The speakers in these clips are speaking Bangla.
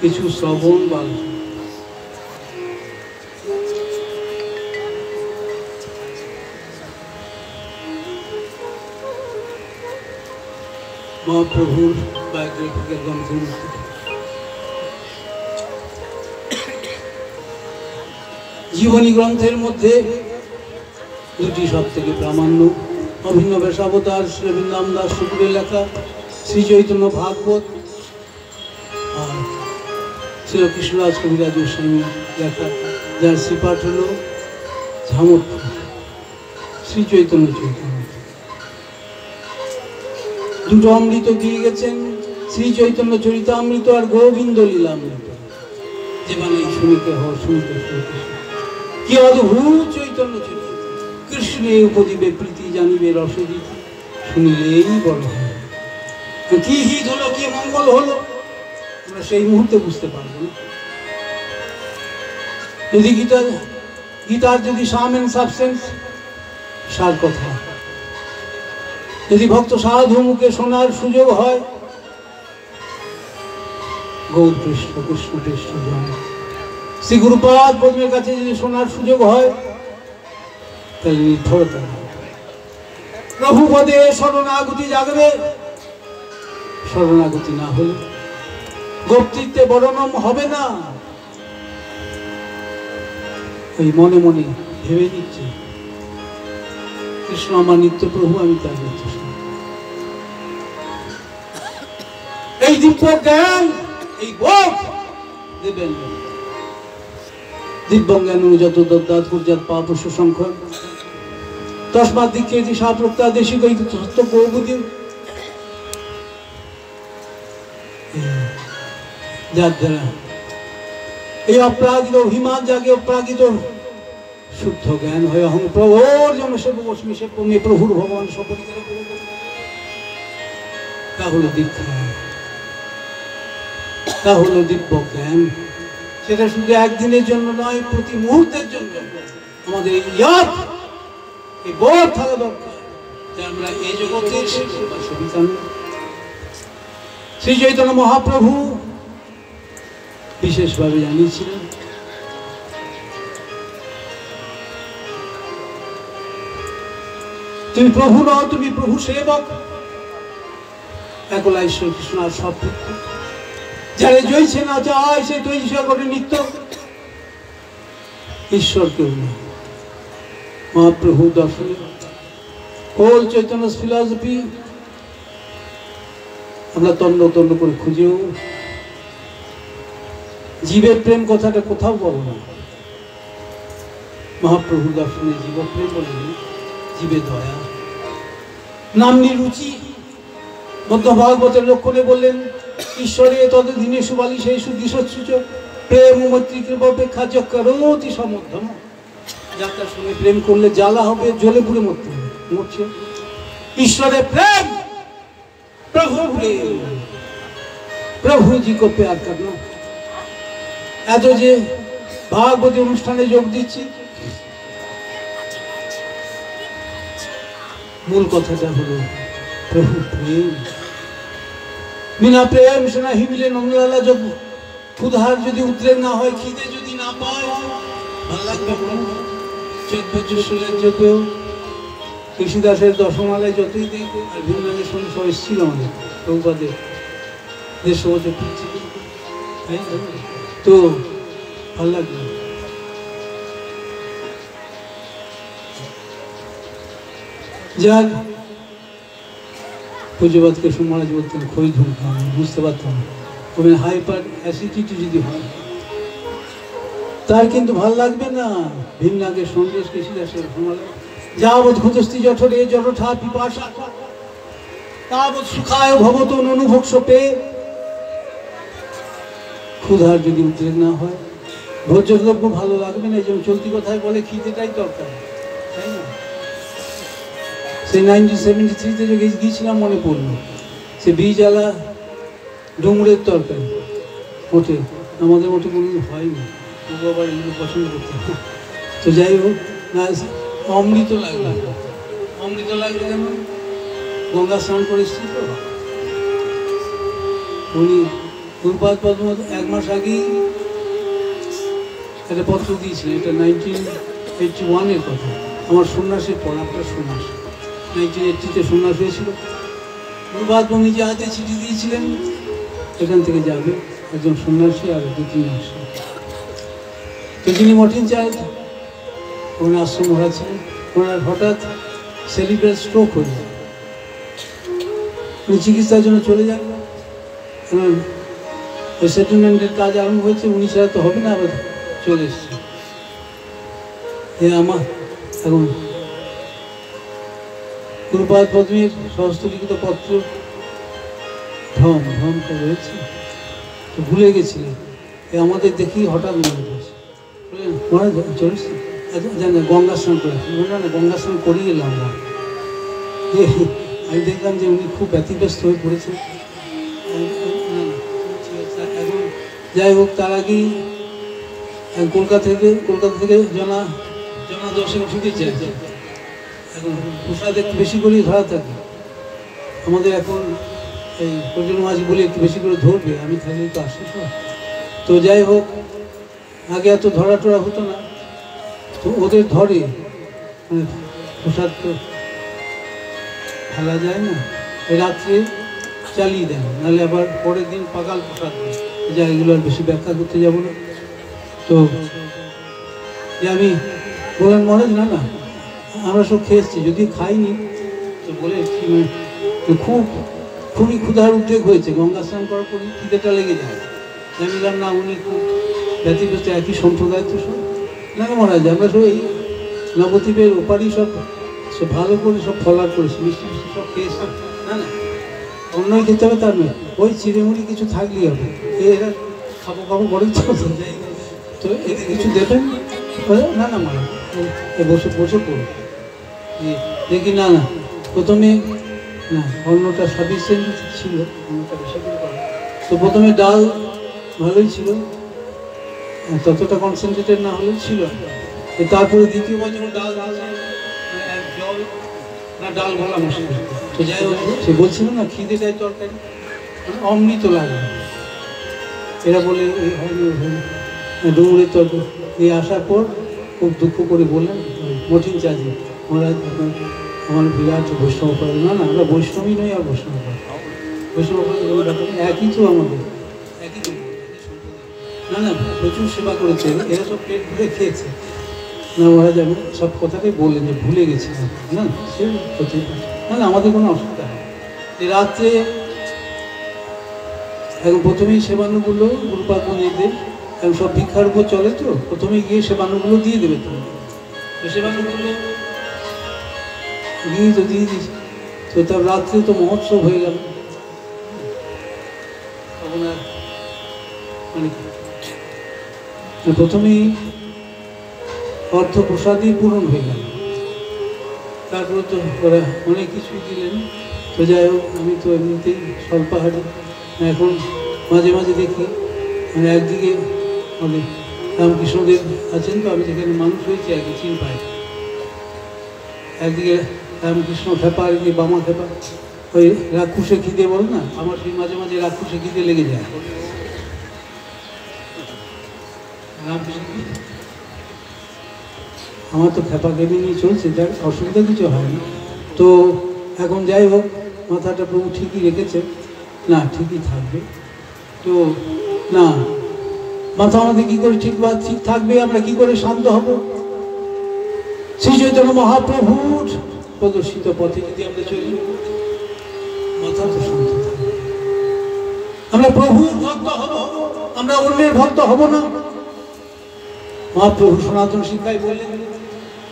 কিছু শ্রবণ বা মহাপ্রভুর বায়োগ্রাফিক্যাল গ্রন্থের জীবনী গ্রন্থের মধ্যে দুটি সব থেকে প্রামাণ্য অভিন্ন বেশাবতার শ্রী বৃন্দাবন দাস ঠাকুরের লেখা শ্রী চৈতন্য ভাগবত আর শ্রী কৃষ্ণরাজ কবিরাজ গোস্বামী লেখা, যার শ্রীপাঠ হল ঝামর শ্রী চৈতন্য চৈতন্য। দুটো অমৃত দিয়ে গেছেন, শ্রী চৈতন্য চরিতামৃত আর গোবিন্দ লীলামৃত, যে মানে শুনিতে হয় শুনিতে শুনিতে কি অদ্ভুত চৈতন্য চরিত্র। কৃষ্ণে উপদীপে প্রীতি জানিবে রসদীপ, শুনিলেই বড় হয়। কি হিত হলো, কি মঙ্গল হলো, আমরা সেই মুহূর্তে বুঝতে পারবো না। যদি গীতার যদি সাম এন্ড সাবস্টেন্স সার কথা, যদি ভক্ত সাধু মুখে শোনার সুযোগ হয়, গৌর কৃষ্ণ কৃষ্ণ কৃষ্ণ জয়, শ্রী গুরুপাদ পদ্মের কাছে যদি শোনার সুযোগ হয়, তাহলে নির্ভরতা প্রভু পদে শরণাগতি জাগবে। শরণাগতি না হলে গোপ্তৃত্বে বর্ণন হবে না। ওই মনে মনে ভেবে নিচ্ছে কৃষ্ণ আমার নিত্য প্রভু, আমি তার নিত্য। এই দিব্য জ্ঞান, এই বোধ দেবেন। দিব্য জ্ঞান যত দদ্দাত পূর্জাত পাপ সুসংখ্য তস্মাৎ দীক্ষেতি সাপ্রক্তা দেশিক সত্য প্রভুদিন। যার দ্বারা এই অপ্রাকৃত অভিমান জাগে, অপ্রাকৃত শুদ্ধ জ্ঞান হয়, অহং প্রভুর জন্য সেবকস্মি সেবমে প্রভুর ভগবান সপরিকারে, তা হলো দীক্ষা, তা হলো দিব্য জ্ঞান। সেটা শুধু একদিনের জন্য নয়, প্রতি মুহূর্তের জন্য আমাদের এই বোধ থাকা দরকার যে আমরা এই জগতের সুবিধা নেই। শ্রী চৈতন্য মহাপ্রভু বিশেষভাবে জানিয়েছিলেন, তুমি প্রভু নও, তুমি প্রভু সেবক। একলা ঈশ্বর কৃষ্ণ আর সব যারা জয়ছে না চায় সে তৈরি করে নিত্য ঈশ্বর কেউ না। মহাপ্রভু দর্শনে হোল চৈতন্য ফিলসফি আমরা তন্ন তন্ন করে খুঁজেও জীবের প্রেম কথাটা কোথাও পাবো না। মহাপ্রভু দর্শনে জীব প্রেম বলেন, জীবে দয়া নামনি রুচি। মধ্য ভাগবতের লক্ষণে বললেন, ঈশ্বরে ততদিনে সুবালি সেই সুদৃশ্যসূচক প্রেম ও মৈত্রীর অপেক্ষা যৎকারোতি সমধ্যম। যাত্রার সঙ্গে প্রেম করলে জ্বালা হবে, জ্বলে পুড়ে মরছে। ঈশ্বরের প্রেম, প্রভু প্রেম, প্রভু জি কো প্যার করনা। এত যে ভাগবতী অনুষ্ঠানে যোগ দিচ্ছি, মূল কথাটা হলো প্রভু প্রেম। বিনা প্রেম সেনা হিমিলে নন্দলালা যোগ ক্ষুধার যদি উদ্রেক না হয়, খিদে যদি না পায়, ভালো লাগবে। যতেও কৃষিদাসের দশমালায় যতই দেখবে, আর ভিন্নের সঙ্গে সব এসেছিল আমাদের প্রভুপাদের 150 বছর তো ভালো লাগবে। যাক, পুজোবাদকে মহারাজ বলতেন খই ধুম, বুঝতে পারতাম ওখানে হাইপার অ্যাসিডিটি যদি হয় তার কিন্তু ভাল লাগবে না। ভীমনাগের সন্দেশ কেশিদাসের ঘুমালে যাবৎ ক্ষুতস্থি জঠরে জঠঠা পিপাসা তাবৎ সুখায় ভবত অনুভোক্ষ পেয়ে, ক্ষুধার যদি উদ্রেক না হয় ভোজ্য দ্রব্য ভালো লাগবে না। এই জন্য চলতি কথায় বলে খিদেটাই দরকার, তাই না? সেই 1973-তে যে গিয়েছিলাম মনে পড়লো, সে বীজওয়ালা ডুমুরের তরকারি ওঠে, আমাদের মোটে কোনো হয়নি, তবু আবার এগুলো পছন্দ করতে। তো যাই হোক, না অমৃত লাগলো, অমৃত লাগলো কেন? গঙ্গা স্নান করে এসেছি তো। উনি গুরুপাদ পদ্ম 1 মাস আগেই একটা পত্র দিয়েছিলেন, এটা 1981-এর কথা, আমার সন্ন্যাসের পর, আপনার সন্ন্যাস 1980-তে সন্ন্যাস হয়েছিল। গুরুপাদ নিজে হাতে চিঠি দিয়েছিলেন, এখান থেকে যাবে একজন সন্ন্যাসী আর 2-3 মাস। তো যিনি মঠিন চাঁদ ওনার আশ্রম মহারাজ ছিলেন, ওনার হঠাৎ সেলিব্রেট স্ট্রোক হয়ে যায়, উনি চিকিৎসার জন্য চলে যান। ওই সেটেলমেন্টের কাজ আরম্ভ হয়েছে, উনি ছাড়া তো হবে না, আবার চলে এসছে। আমার এখন গুরুপাদ পদ্মের সহস্রলিখিত পত্র ভ্রমটা রয়েছে, তো ভুলে গেছিলেন। আমাদের দেখি হঠাৎ মনে পড়েছে, চলেছে জানে গঙ্গা স্নান করে, না না গঙ্গা স্নান করিয়ে এলাম না। আমি দেখলাম যে উনি খুব ব্যতিব্যস্ত হয়ে পড়েছেন। এখন যাই হোক, তার আগেই কলকাতা থেকে জনা 10-এ ছুটি চাই। এখন প্রসাদ একটু বেশি করেই ধরা থাকে আমাদের। এখন এই প্রজন্ম মাঝি বলে একটু বেশি করে ধরবে, আমি থাকলে তো আসি তো। তো যাই হোক, আগে এত ধরা টরা হতো না, তো ওদের ধরে প্রসাদ তো ফেলা যায় না, রাত্রে চালিয়ে দেন, নাহলে আবার পরের দিন পাকাল প্রসাদ দেয়। যা এগুলো আর বেশি ব্যাখ্যা করতে যাব না। তো আমি বললাম মহারাজ না না আমরা সব খেয়ে এসছি, যদি খাইনি তো বলে খুবই ক্ষুধার উদ্রেক হয়েছে, গঙ্গা স্নান করার পরে খিদেটা লেগে যায়। আমি বললাম না উনি খুব ব্যতিব্যস্ত, একই সম্প্রদায় তো সব। না না মহারাজ আমরা সব এই নবদ্বীপের ওপারই সব ভালো করে সব ফলার করেছি, মিষ্টি মিষ্টি সব খেয়েছি। না না অন্যই খেতে হবে তার নয়, ওই চিড়েমুড়ি কিছু থাকলেই হবে, এরা খাবো বড়ই তো এদের কিছু দেবেন। না না মহারাজ বসে পড়ুন। দেখি না না প্রথমে না অন্যটা সাফিসিয়েন্ট ছিল, অন্যটা বেশি করে করা। তো প্রথমে ডাল ভালোই ছিল, ততটা কনসেন্ট্রেটেড না হলেও ছিল। তারপরে দ্বিতীয়বার যখন ডাল জল না ডাল ভালো মশলা, তো যাই হোক সে বলছিল না খিদেটাই তরকারি অমৃত লাগে। এরা বলে এই হয়নি ডুমুরের তরকারি। এই আসার পর খুব দুঃখ করে বললেন মঠিন চাঁদি মহারাজ আমার বিরাট বৈষ্ণব করে। না না আমরা বৈষ্ণবই নই, আর বৈষ্ণব একই তো আমাদের, একই না না প্রচুর সেবা করেছে, এরা সব পেট ভরে খেয়েছে। না মহারাজ আমি সব কথাটাই বললেন যে ভুলে গেছি না, সে হতে না না আমাদের কোনো অসুবিধা নেই। এই রাত্রে এখন প্রথমেই সেবানুগুলো গুরুপাদ নির্দেশ, এখন সব ভিক্ষার উপর চলে, তো প্রথমে গিয়ে সেবানুগুলো দিয়ে দেবে। তুমি তো সেবানুগুলো দিয়ে দিস, তো তার রাত্রে তো মহোৎসব হয়ে গেল। তখন আর মানে প্রথমেই অর্থ প্রসাদই পূরণ হয়ে গেল, তারপরে তো ওরা অনেক কিছুই দিলেন। তো যাই হোক আমি তো এমনিতেই স্বল্পাহারি, এখন মাঝে মাঝে দেখি মানে একদিকে মানে রামকৃষ্ণদেব আছেন, তো আমি যেখানে মানুষ হয়েছি আর কি চিন পাই, একদিকে রামকৃষ্ণ খেপা আর কি বামা খেপা, ওই রাক্ষুসে খিদে বল না, আমার সেই মাঝে মাঝে রাক্ষুসে খিদে লেগে যায়। আমার তো খেপা খেপি নিয়ে চলছে, যার অসুবিধা কিছু হয়নি। তো এখন যাই হোক মাথাটা প্রভু ঠিকই রেখেছে, না ঠিকই থাকবে। তো না মাথা আমাদের কী করে ঠিক থাকবে, আমরা কি করে শান্ত হব? শ্রী চৈতন্য মহাপ্রভুর প্রদর্শিত পথে যদি আমরা চলি, মাথা তো শান্ত থাকবে। আমরা প্রভুর ভক্ত হব, আমরা অন্যের ভক্ত হব না। মহাপ্রভু সনাতন শিক্ষায় বললেন,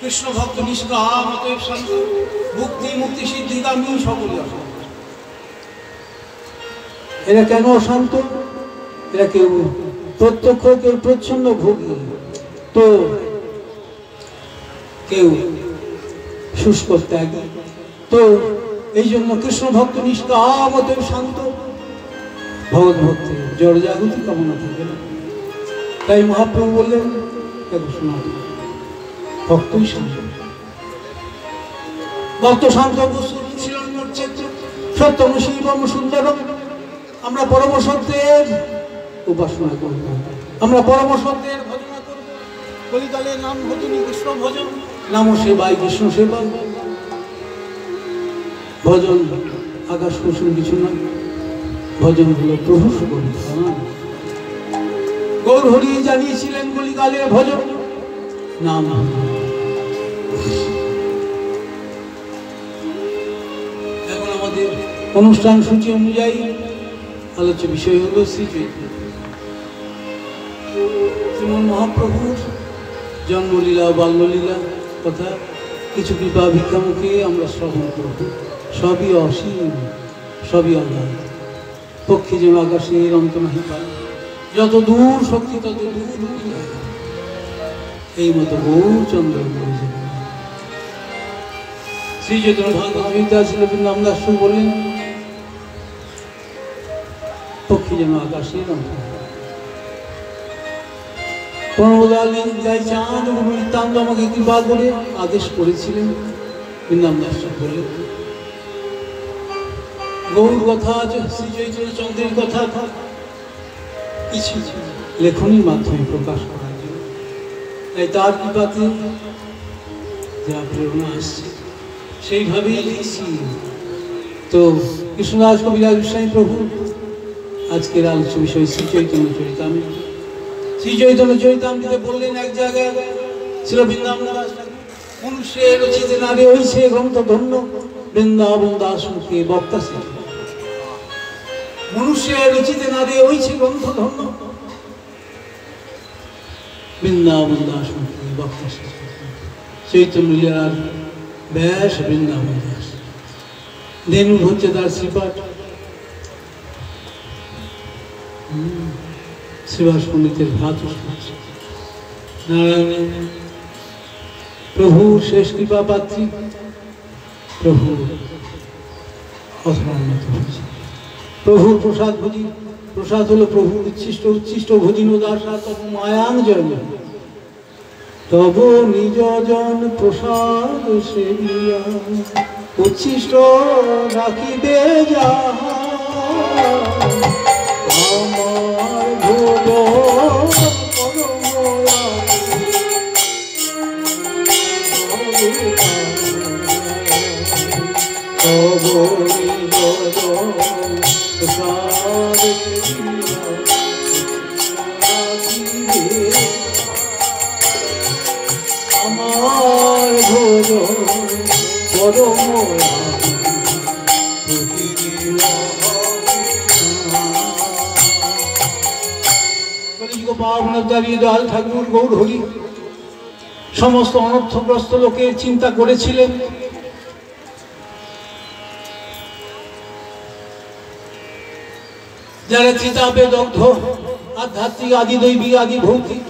কৃষ্ণ ভক্ত নিষ্কাম অতএব শান্ত, মুক্তি মুক্তি সিদ্ধিগামী সকলে অশান্ত। এরা কেন অশান্ত? এরা কেউ প্রত্যক্ষ, কেউ প্রচ্ছন্ন ভোগী, তো কেউ শুষ্ক ত্যাগী। তো এই জন্য কৃষ্ণ ভক্ত নিষ্কাম অতএব শান্ত, ভগৎ ভক্তি জড় জাগতি কামনা থাকে না। তাই মহাপ্রভু বললেন, সনাতন ভক্তই শান্ত। ভক্ত শান্ত সত্যম শিবম সুন্দরম। আমরা পরম সত্যের উপাসনা করব, আমরা পরম সত্যের ভজনা করব। কলিকালের নাম ভজনী কৃষ্ণ ভজন, নাম সেবাই কৃষ্ণ সেবা। ভজন আকাশ কুসুম কিছু নয়, ভজন হলো প্রভু সুগন্ধ। গৌর হরি জানিয়েছিলেন কলিকালের ভজন নাম। এখন আমাদের অনুষ্ঠান সূচি অনুযায়ী আলোচ্য বিষয় হল শ্রী শ্রীমন মহাপ্রভুর জন্মলীলা বাল্যলীলা কথা কিছু কৃপা ভিক্ষামুখে আমরা শ্রবণ করব। সবই অসীম, সবই অগাধ, পক্ষী যেন আকাশের অন্ত নাহি পায়, যত দূর শক্তি তত দূর এই মতো বহু চন্দ্র। শ্রী চৈতন্য ভাগবত ছিল নামদাস বললেন, পক্ষী যেন আকাশের অন্ত। চাঁদ নিত্যান্ত আমাকে কৃপা করে আদেশ করেছিলেন। বৃন্দাবদাস বললেন, গৌর কথা, শ্রী চৈতন্য চন্দ্রের কথা কিছু লেখনির মাধ্যমে প্রকাশ করার জন্য। তাই তার কৃপাতে যা প্রেরণা আসছে সেইভাবেই লিখছি। তো কৃষ্ণদাস কবিরাজ গোস্বামী প্রভু আজকের আলোচ্য বিষয় শ্রী চৈতন্য চরিতামৃত। শ্রী চৈতন্য চরিতামৃতে বললেন এক জায়গায় ছিল বৃন্দাবন দাস, মনুষ্যের রচিতে নারে হইছে গ্রন্থ ধন্য, বৃন্দাবন দাস মুখে বক্তা সে। মনুষ্যের রচিতে নারে হইছে গ্রন্থ ধন্য, বৃন্দাবন দাস মুখে বক্তা সে। চৈতন্য লীলার ব্যাস বৃন্দাবন দাস, ধেনু হচ্ছে তার শ্রীপাঠ। শ্রীবাস পণ্ডিতের ভাত নারায়ণ প্রভুর শেষ কৃপা পাত্রী, প্রভু অধরান্বিত হয়েছে। প্রভুর প্রসাদ ভোজি, প্রসাদ হলো প্রভুর উচ্ছিষ্ট, উচ্ছিষ্ট ভোজিন দাসা তব মায়াং জয়। তব নিজ জন প্রসাদ সেবিয়া, উচ্ছিষ্ট রাখিবে যাহা, আমার ভোগ আমার ভোগ পরম দয়াল ঠাকুর গৌর হরি সমস্ত অনর্থগ্রস্ত লোকের চিন্তা করেছিলেন। যারা চিতাপে দগ্ধ, আধ্যাত্মিক আদি দৈবিক আদি ভৌতিক,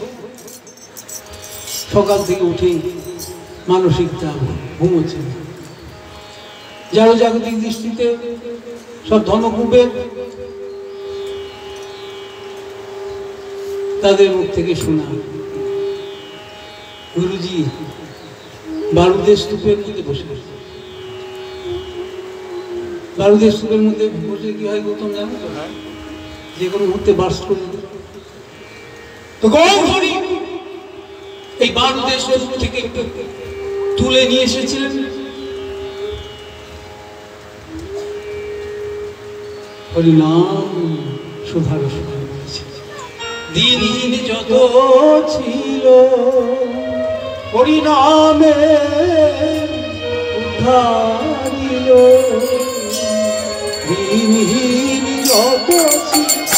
সকাল থেকে উঠে মানসিক চাপ ঘুমোচ্ছে। যারা জাগতিক দৃষ্টিতে সব ধনকুবের, তাদের মুখ থেকে শোনা গুরুজি বারুদের স্তূপের মধ্যে বসে, বারুদের স্তূপের মধ্যে বসে কি হয় গৌতম জানো তো, যে কোনো মুহূর্তে বাস করে। তো এই বারুদের স্তূপ থেকে তুলে নিয়ে এসেছিলেন হরিনাম সুধার সুধার। দিন যত ছিল হরিনামে উদ্ধারিল, দিন যত ছিল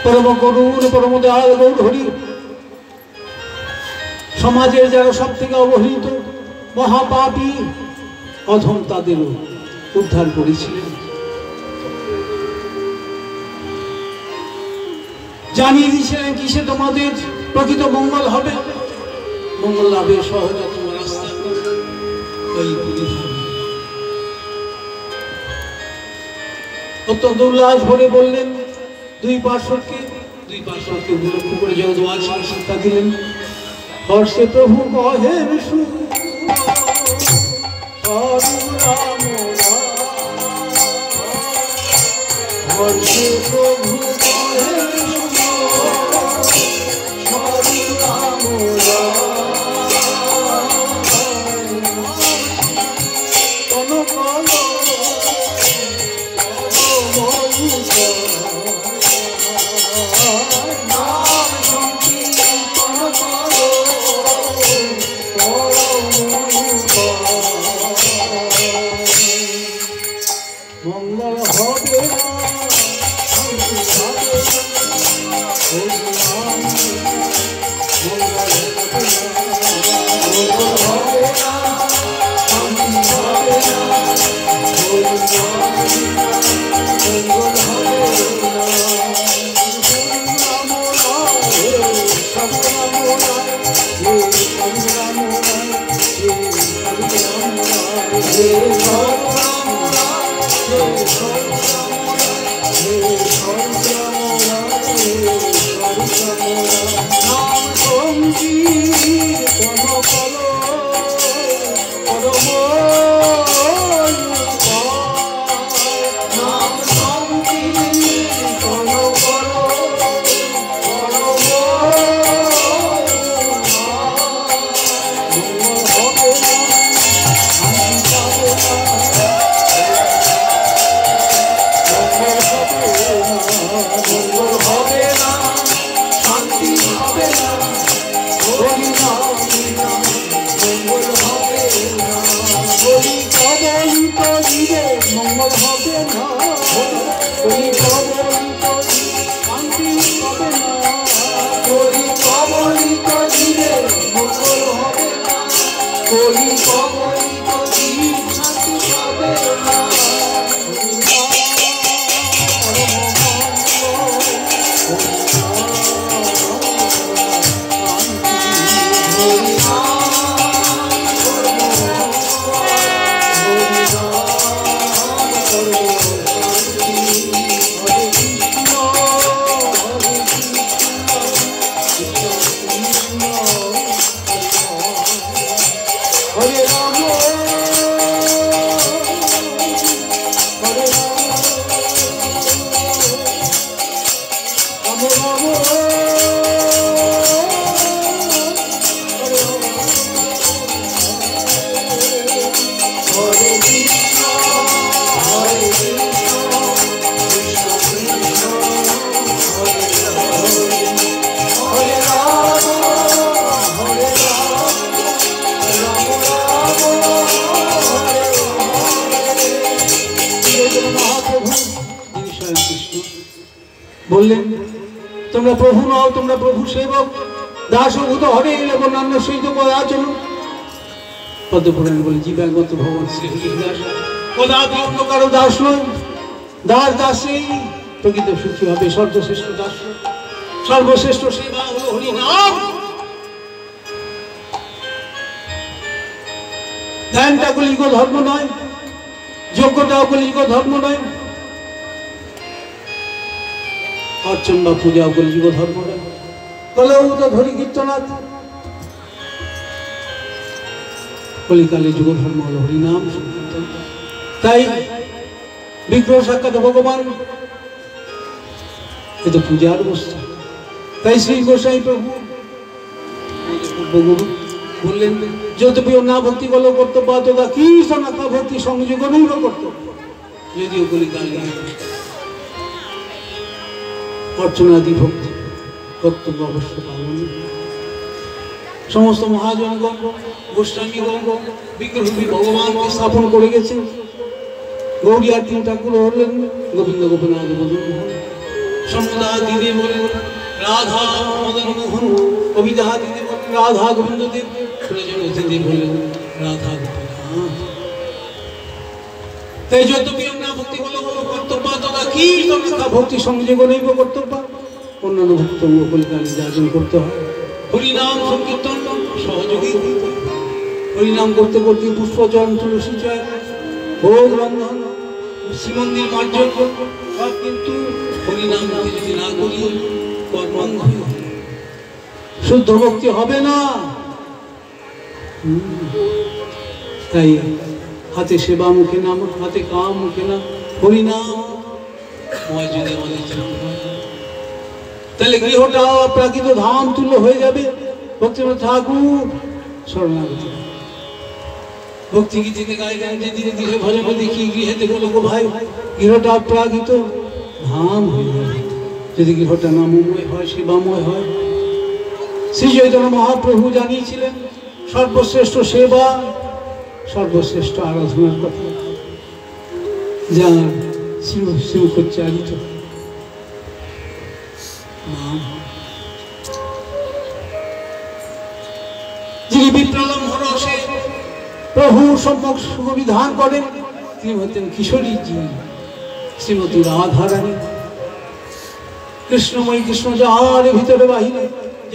परम करुण परम दयाल गौर हरि समाजेर যারা সবথেকে অবহেলিত মহাপাপী অধম তাদেরও উদ্ধার করেছিলেন। জানিয়ে দিয়েছিলেন কিসে তোমাদের প্রকৃত মঙ্গল হবে, মঙ্গল লাভের সহজতম রাস্তা ওই অত্যন্ত উল্লাস ভরে বললেন। দুই পার্শ্বকে উপলক্ষ করে জগদ্বাল শিক্ষা দিলেন। হর্ষে প্রভু কহেন হর্ষে প্রভু বললেন, তোমরা প্রভু নও, তোমরা প্রভু সেবক, দাসভূত হরে এবং অন্য সহিত পদাচল। পদ্মপুরাণ বলে জীবাগত ভগবান শ্রী হরিদাস কদাপি অন্য কারো দাস নয়। দাস দাসেই প্রকৃত সুখী হবে। সর্বশ্রেষ্ঠ দাস, সর্বশ্রেষ্ঠ সেবা হলো হরিনাম। ধ্যানটা কলিযুগ ধর্ম নয়, যোগ্যতাও কলিযুগ ধর্ম নয়, অর্চন বা পূজাও কলিযুগ ধর্ম নয়। কলেও তো ধরি কীর্তনাথ। কলিকালে যুগ ধর্ম হল হরিনাম সংকীর্তন। তাই বিগ্রহ সাক্ষাৎ ভগবান, এ তো পূজার বস্তু। তাই শ্রী গোসাই প্রভু পূর্বগুরু বললেন, যতপিও না ভক্তি বল কর্তব্য তথা কীর্তনাথ ভক্তি সংযোগ নৈব কর্তব্য। যদিও কলিকালে অর্চনাদি ভক্তি কর্তব্য অবশ্য পালন। সমস্ত মহাজনগণ গোস্বামীগণ বিগ্রহী ভগবানকে স্থাপন করে গেছেন। গৌরী আর তিন ঠাকুর হলেন গোবিন্দ গোপীনাথ মদন মোহন। সমদা দিদি বলেন রাধা মদন মোহন, কবিতা দিদি বলেন রাধা গোবিন্দ দেব, প্রয়োজন দিদি বলেন রাধা গোপীনাথ। তাই যত বিয়োগ না ভক্তি বলো কর্তব্য তথা কি ভক্তি সংযোগ নৈব কর্তব্য, অন্যান্য ভক্ত কলিকালে যাজন করতে হয়। হরিনাম সংকীর্তন সহযোগী, হরিনাম করতে করতে পুষ্পচরণ তুলসী চয় ভোগ রন্ধন শ্রীমন্দির মার্জন সব, কিন্তু হরিনাম যদি না করি কর্মাঙ্গ শুদ্ধ ভক্তি হবে না। তাই হাতে সেবা মুখে নাম, হাতে কাম মুখে না হরিনাম ময় যদি আমাদের তাহলে গৃহটা প্রাকৃত ধাম তুল্য হয়ে যাবে। ভক্তিনাথ ঠাকুর শরণাগতি ভক্তি গীতিতে গায়ে গায়ে ধীরে ধীরে ভজন দেখি গৃহেতে বলো গো ভাই গৃহটা প্রাকৃত ধাম হয়ে যাবে যদি গৃহটা নামময় হয়, সেবাময় হয়। শ্রী চৈতন্য মহাপ্রভু জানিয়েছিলেন সর্বশ্রেষ্ঠ সেবা, সর্বশ্রেষ্ঠ আরাধনার কথা, যা শ্রীমুখোচ্চারিত যিনি বিপ্রলম্ভ রসে প্রভু সম্যক সুবিধান করেন তিনি হতেন কিশোরীজি শ্রীমতী রাধারানী। কৃষ্ণময়ী কৃষ্ণ যাহার ভিতরে বাহিরে,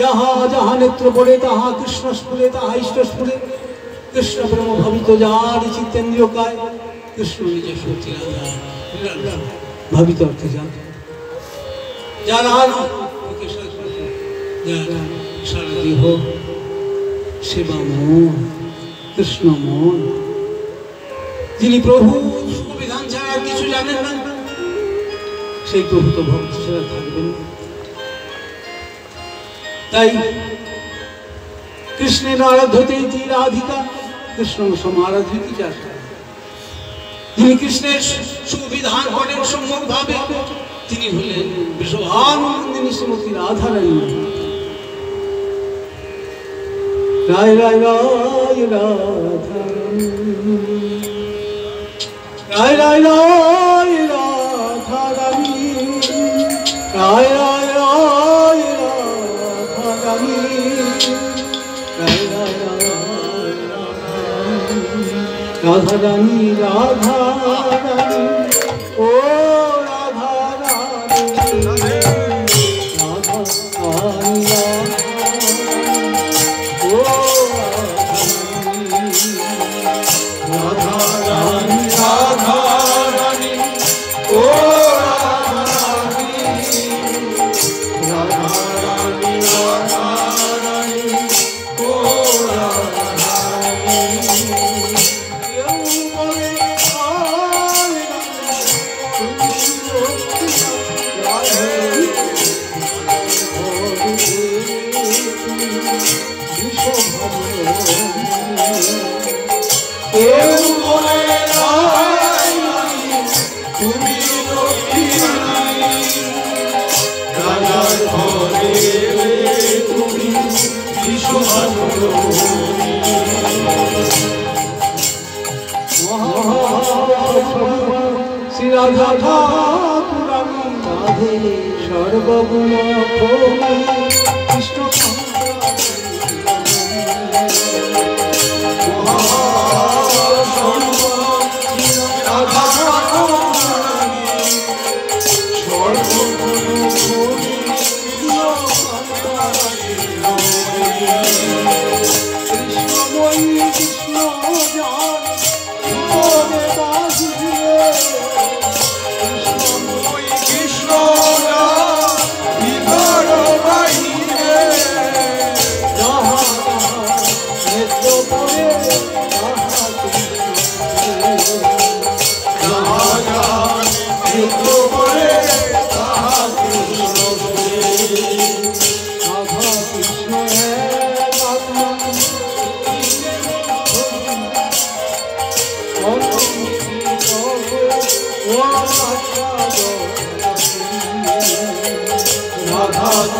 যাহা যাহা নেত্র পড়ে তাহা কৃষ্ণ স্ফুরে, তাহা ইষ্ট স্ফুরে। কৃষ্ণ প্রেম ভাবিত যার চিত্তেন্দ্রিয় কায়, কৃষ্ণ নিজে সত্যি রাধা ভাবিত অর্থে জানত। যারা সারা দেহ সেবা মন, কৃষ্ণ মন, যিনি প্রভু সুবিধান ছাড়া কিছু জানেন না, সেই প্রভু তো ভক্ত ছাড়া থাকবেন। তাই কৃষ্ণের আরাধ্যতে রাধিকা, কৃষ্ণ সমারাধিতি যার, যিনি কৃষ্ণের সুবিধান করেন সম্যক ভাবে, তিনি হলেন বিশ্বভানন্দিনী শ্রীমতী রাধারানী। রায় রায় রায় রাধারানী, রায় রায় রায় রাধারানী, রায় রায় রায় রাধারানী, রায় রায় রায় রাধারানী, রাধারানী ও শ্রী রাধা ঠাকুরানী রাধে সর্বগুণ কৃষ্ণ Radha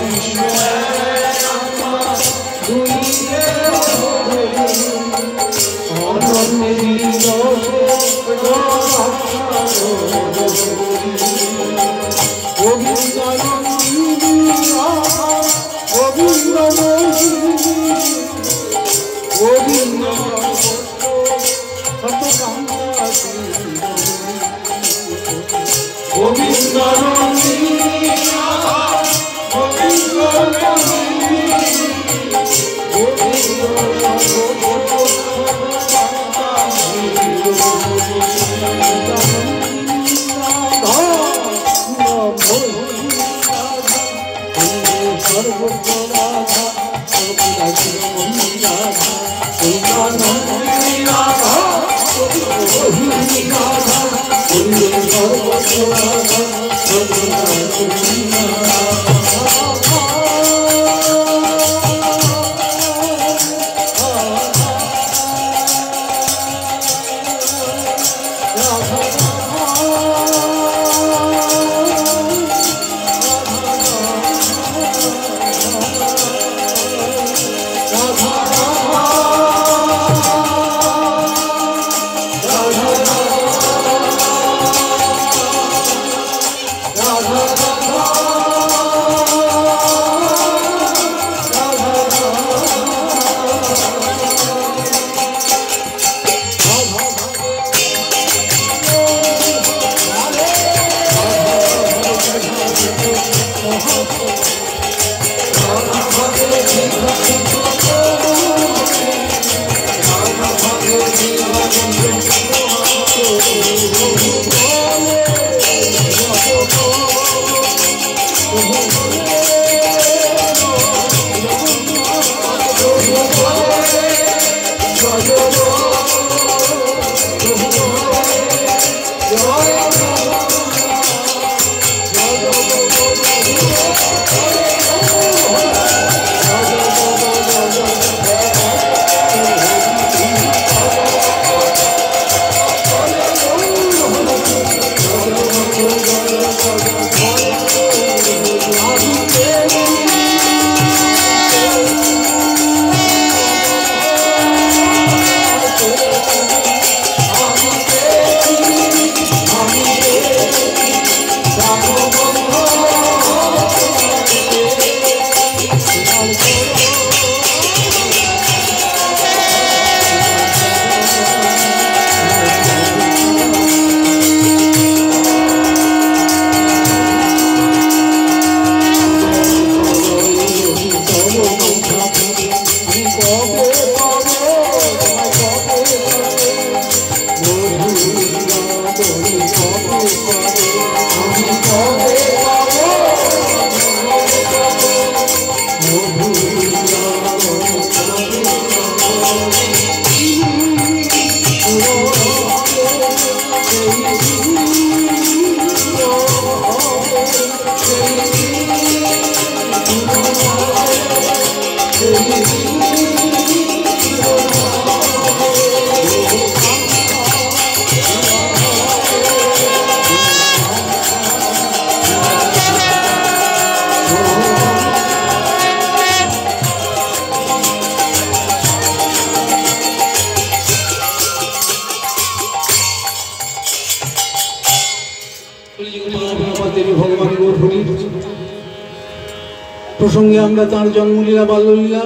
প্রসঙ্গে আমরা তাঁর জন্মলীলা বাল্যলীলা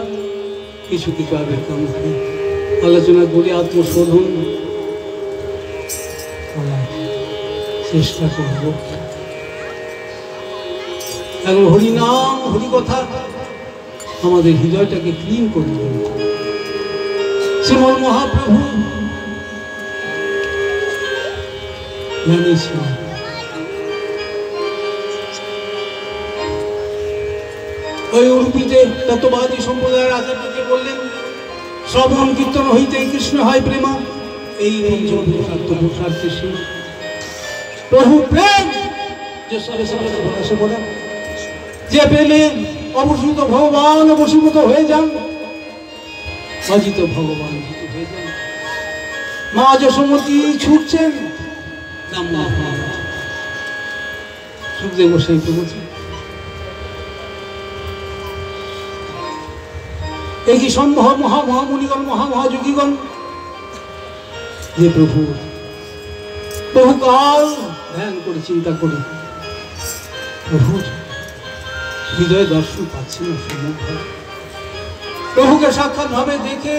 কিছু কিছু আলোচনা করে আত্মশোধন চেষ্টা করব। এখন হরিনাম হরিকথা আমাদের হৃদয়টাকে ক্লিন করে দেবে। শ্রীমন মহাপ্রভু জানিয়েছিলেন ওই উর্পিতে তত্ত্ববাদী সম্প্রদায়ের আচার্যকে বললেন, শ্রবণ কীর্তন হইতে কৃষ্ণ হয় প্রেমা। এই প্রভু প্রেম যে প্রেমে অবসূত ভগবান বশীভূত হয়ে যান, অজিত ভগবান হয়ে যান। মা যশোমতী ছুটছেন, সুখদেব গোসাই প্রভুজি এই কি সম্ভব? মহামহামুনিগণ মহামহাযোগীগণ যে প্রভু বহুকাল ধ্যান করে চিন্তা করে প্রভুর হৃদয় দর্শন পাচ্ছেন না, সম্মুখ প্রভুকে সাক্ষাৎ ভাবে দেখে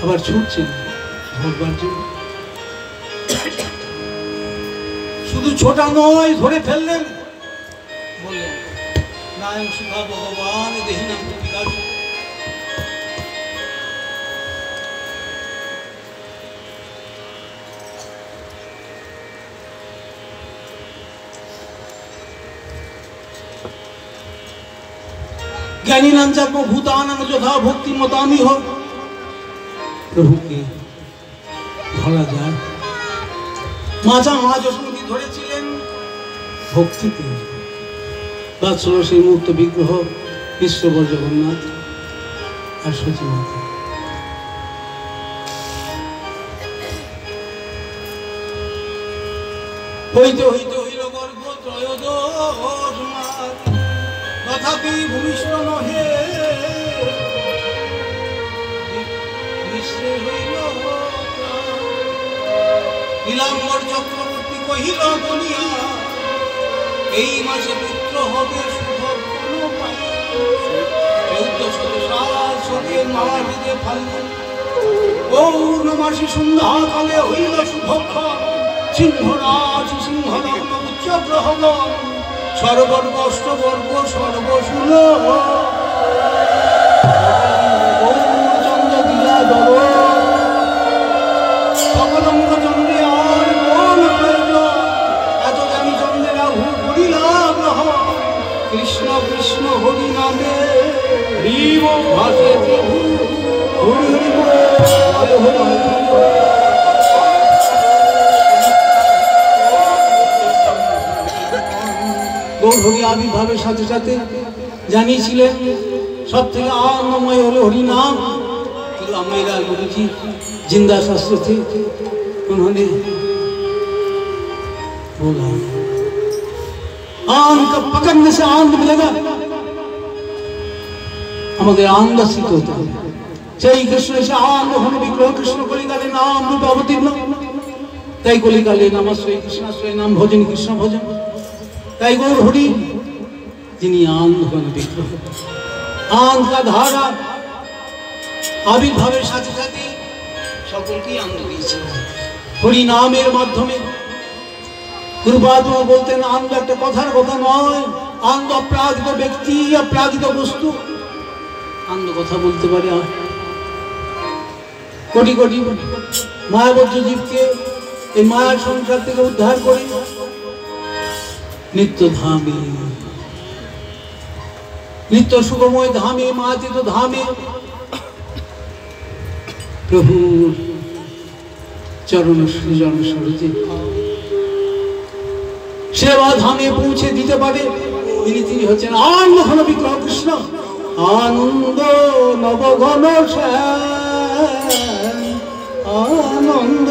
আবার ছুটছেন ধরবার জন্য। শুধু ছোটা নয়, ধরে ফেললেন, বললেন নায়ং সুখা ভগবান দেহিনাম বিকাশ। জ্ঞানী নাম ভূতানাম যথা ভক্তি মতামি হোক। প্রভুকে ধরা যায়। মাঝা মা যশোমতী ধরেছিলেন ভক্তিতে। বাৎসল সেই মুক্ত বিগ্রহ বিশ্ববর জগন্নাথ আর সচিমাতা। হইতে হইতে হইল গর্ভ ত্রয়োদশ মাস, তথাপি ভূমিষ্ঠ নহে নিঃশ্রেষ হইল নীলাম্বর চক্রবর্তী কহিল বলিয়া, এই মাসে পুত্র হবে শুভ কোনো পায়। 1400 মাসে ফাল্গুন পৌর্ণমাসী সন্ধ্যাকালে হইল শুভক্ষণ। সিংহরাজ সিংহলগ্ন উচ্চ গ্রহগণ, সর্বর্গ অষ্টবর্গ সর্বশূল চন্দ্র দিলা দল সকলঙ্গ চন্দ্রে আর কোন প্রয়োজন, এত জানি চন্দ্রেরা ভূ করিলা গ্রহ। কৃষ্ণ কৃষ্ণ হরি নামে ভাসে প্রভু, হরি হরি হরি হরি হরি। গৌরহরি আবির্ভাবের সাথে সাথে জানিয়েছিলেন সব থেকে আনন্দময় হলো হরিনাম। কিন্তু मेरा गुरुजी जिंदा शास्त्र थे, उन्होंने बोला आंध का पकड़ने से आंध मिलेगा, আমাদের আনন্দাসিত হতে হবে। সেই কৃষ্ণ এসে আনন্দ ঘন বিগ্রহ কৃষ্ণ কলিকালে নাম রূপে অবতীর্ণ, তাই কলিকালে নমস্তে কৃষ্ণাশ্রয় নাম ভজন কৃষ্ণ ভজন। তাই গৌর হরি যিনি আনন্দ ঘন বিগ্রহ, আনন্দ का ধারা আবির্ভাবের সাথে সাথে সকলকেই আনন্দ দিয়েছেন হরি নামের মাধ্যমে। গুরুপাদমা বলতেন আনন্দ একটা কথার কথা নয়, আনন্দ অপ্রাকৃত ব্যক্তি অপ্রাকৃত বস্তু। আনন্দ কথা বলতে পারে কোটি কোটি মায়াবদ্ধ জীবকে এই মায়ার সংসার থেকে উদ্ধার করে নিত্য ধামে, নিত্য সুখময় ধামে, মায়াতীত ধামে প্রভুর চরণ সৃজন সরোজে সেবা ধামে পৌঁছে দিতে পারে। তিনি হচ্ছেন আনন্দ ঘন বিগ্রহ কৃষ্ণ, আনন্দ নবঘন শ্যাম, আনন্দ